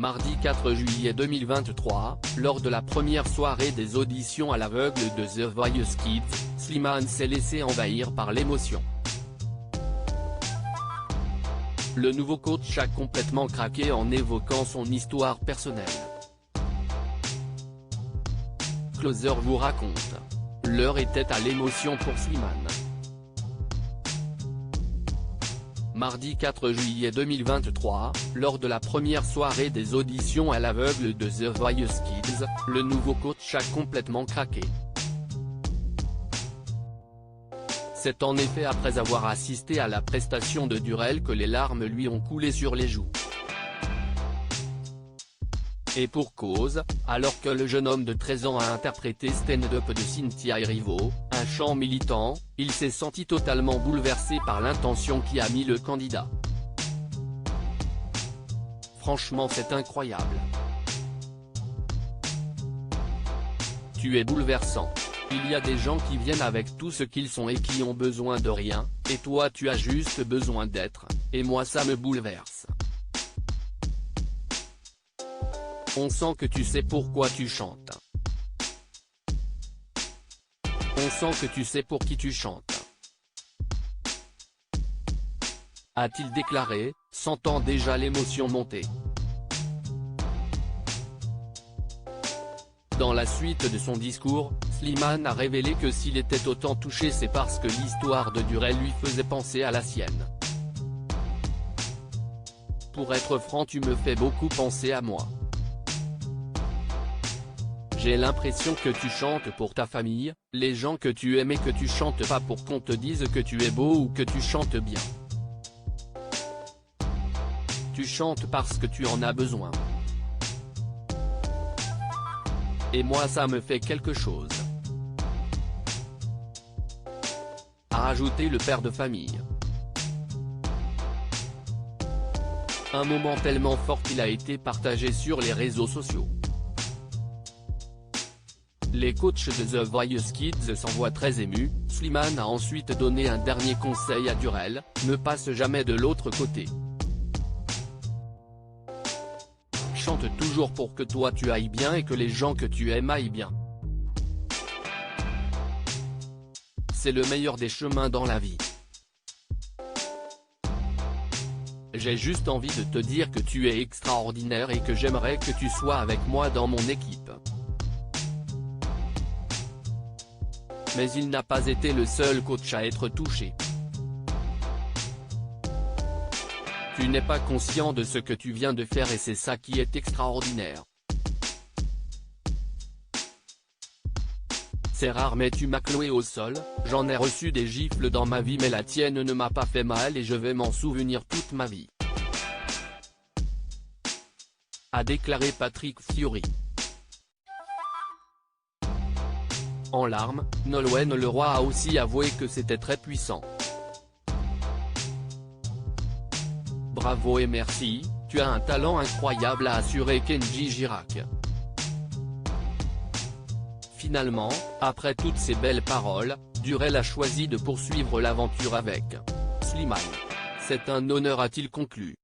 Mardi 4 juillet 2023, lors de la première soirée des auditions à l'aveugle de The Voice Kids, Slimane s'est laissé envahir par l'émotion. Le nouveau coach a complètement craqué en évoquant son histoire personnelle. Closer vous raconte. L'heure était à l'émotion pour Slimane. Mardi 4 juillet 2023, lors de la première soirée des auditions à l'aveugle de The Voice Kids, le nouveau coach a complètement craqué. C'est en effet après avoir assisté à la prestation de Durel que les larmes lui ont coulé sur les joues. Et pour cause, alors que le jeune homme de 13 ans a interprété Stand Up de Cynthia Erivo, un chant militant, il s'est senti totalement bouleversé par l'intention qui a mis le candidat. Franchement, c'est incroyable. Tu es bouleversant. Il y a des gens qui viennent avec tout ce qu'ils sont et qui ont besoin de rien, et toi tu as juste besoin d'être, et moi ça me bouleverse. On sent que tu sais pourquoi tu chantes. On sent que tu sais pour qui tu chantes. A-t-il déclaré, sentant déjà l'émotion monter. Dans la suite de son discours, Slimane a révélé que s'il était autant touché c'est parce que l'histoire de Durel lui faisait penser à la sienne. Pour être franc, tu me fais beaucoup penser à moi. J'ai l'impression que tu chantes pour ta famille, les gens que tu aimes et que tu chantes pas pour qu'on te dise que tu es beau ou que tu chantes bien. Tu chantes parce que tu en as besoin. Et moi ça me fait quelque chose. A rajouté le père de famille. Un moment tellement fort qu'il a été partagé sur les réseaux sociaux. Les coachs de The Voice Kids s'envoient très émus. Slimane a ensuite donné un dernier conseil à Durel, ne passe jamais de l'autre côté. Chante toujours pour que toi tu ailles bien et que les gens que tu aimes aillent bien. C'est le meilleur des chemins dans la vie. J'ai juste envie de te dire que tu es extraordinaire et que j'aimerais que tu sois avec moi dans mon équipe. Mais il n'a pas été le seul coach à être touché. Tu n'es pas conscient de ce que tu viens de faire et c'est ça qui est extraordinaire. C'est rare mais tu m'as cloué au sol, j'en ai reçu des gifles dans ma vie mais la tienne ne m'a pas fait mal et je vais m'en souvenir toute ma vie. A déclaré Patrick Fiori. En larmes, Nolwenn Leroy a aussi avoué que c'était très puissant. Bravo et merci, tu as un talent incroyable, a assuré Kenji Girac. Finalement, après toutes ces belles paroles, Durel a choisi de poursuivre l'aventure avec Slimane. C'est un honneur, a-t-il conclu.